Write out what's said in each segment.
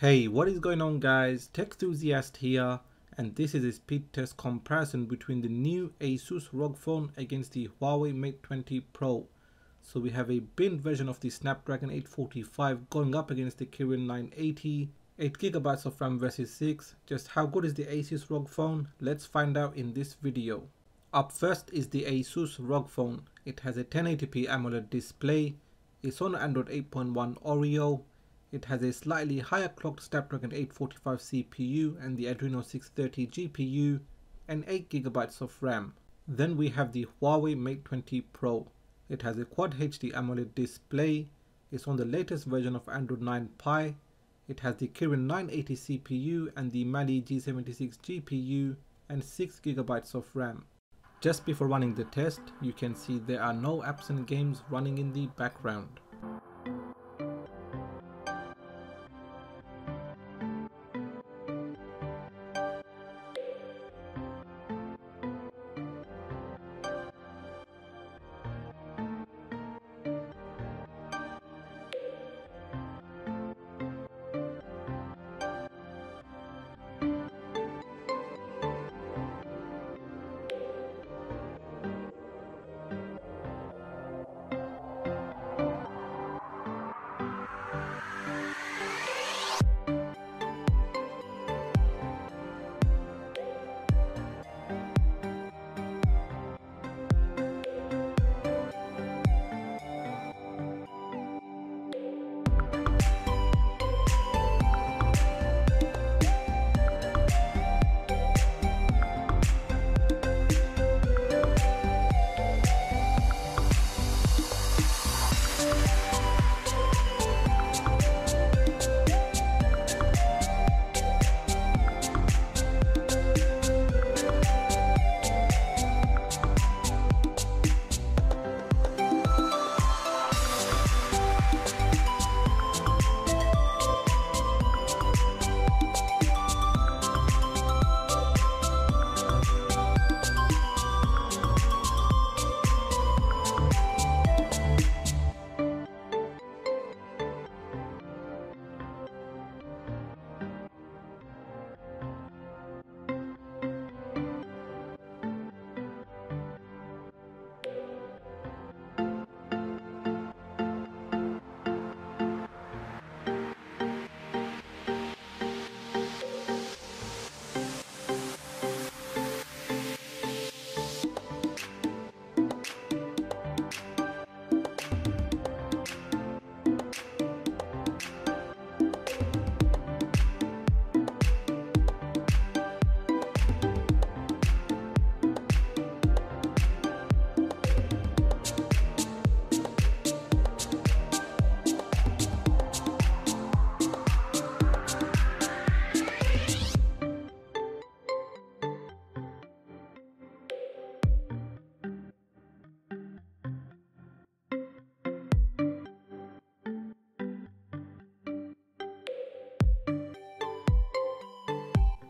Hey, what is going on guys? Tech Enthusiast here, and this is a speed test comparison between the new Asus Rog Phone against the Huawei Mate 20 Pro. So we have a bin version of the Snapdragon 845 going up against the Kirin 980, 8GB of RAM versus 6. Just how good is the Asus Rog Phone? Let's find out in this video. Up first is the Asus Rog Phone. It has a 1080p AMOLED display, it's on Android 8.1 Oreo. It has a slightly higher clocked Snapdragon 845 CPU and the Adreno 630 GPU and 8GB of RAM. Then we have the Huawei Mate 20 Pro. It has a Quad HD AMOLED display, it's on the latest version of Android 9 Pie. It has the Kirin 980 CPU and the Mali G76 GPU and 6GB of RAM. Just before running the test, you can see there are no apps and games running in the background.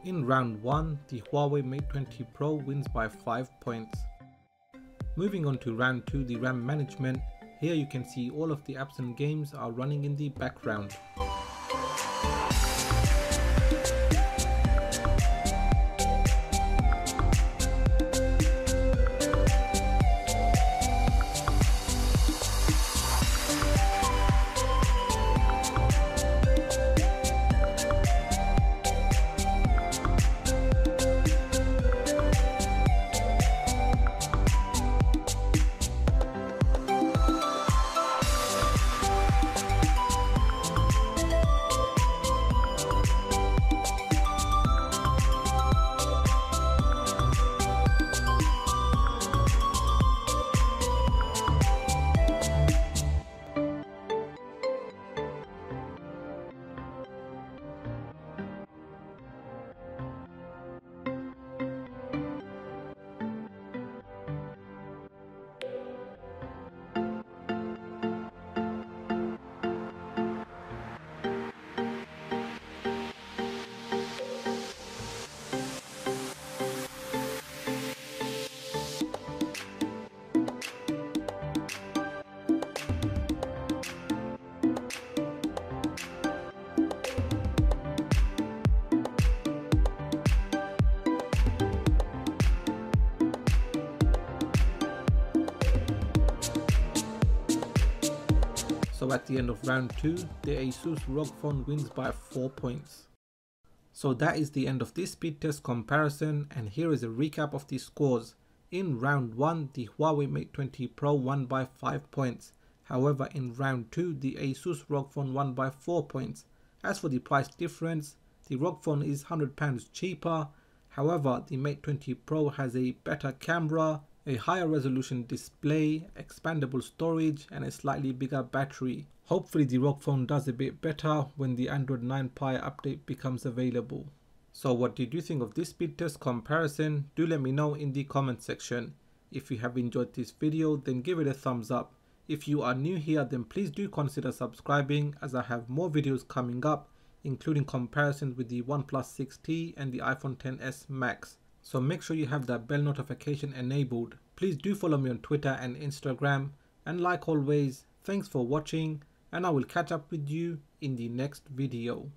In round 1, the Huawei Mate 20 Pro wins by 5 points. Moving on to round 2, the RAM management. Here you can see all of the apps and games are running in the background. So at the end of round 2, the Asus Rog Phone wins by 4 points. So that is the end of this speed test comparison, and here is a recap of the scores. In round 1, the Huawei Mate 20 Pro won by 5 points. However, in round 2, the Asus Rog Phone won by 4 points. As for the price difference, the Rog Phone is £100 cheaper. However, the Mate 20 Pro has a better camera, a higher resolution display, expandable storage, and a slightly bigger battery. Hopefully the Rog Phone does a bit better when the Android 9 Pie update becomes available. So what did you think of this speed test comparison? Do let me know in the comment section. If you have enjoyed this video, then give it a thumbs up. If you are new here, then please do consider subscribing, as I have more videos coming up, including comparisons with the OnePlus 6T and the iPhone XS Max. So make sure you have that bell notification enabled. Please do follow me on Twitter and Instagram. And like always, thanks for watching, and I will catch up with you in the next video.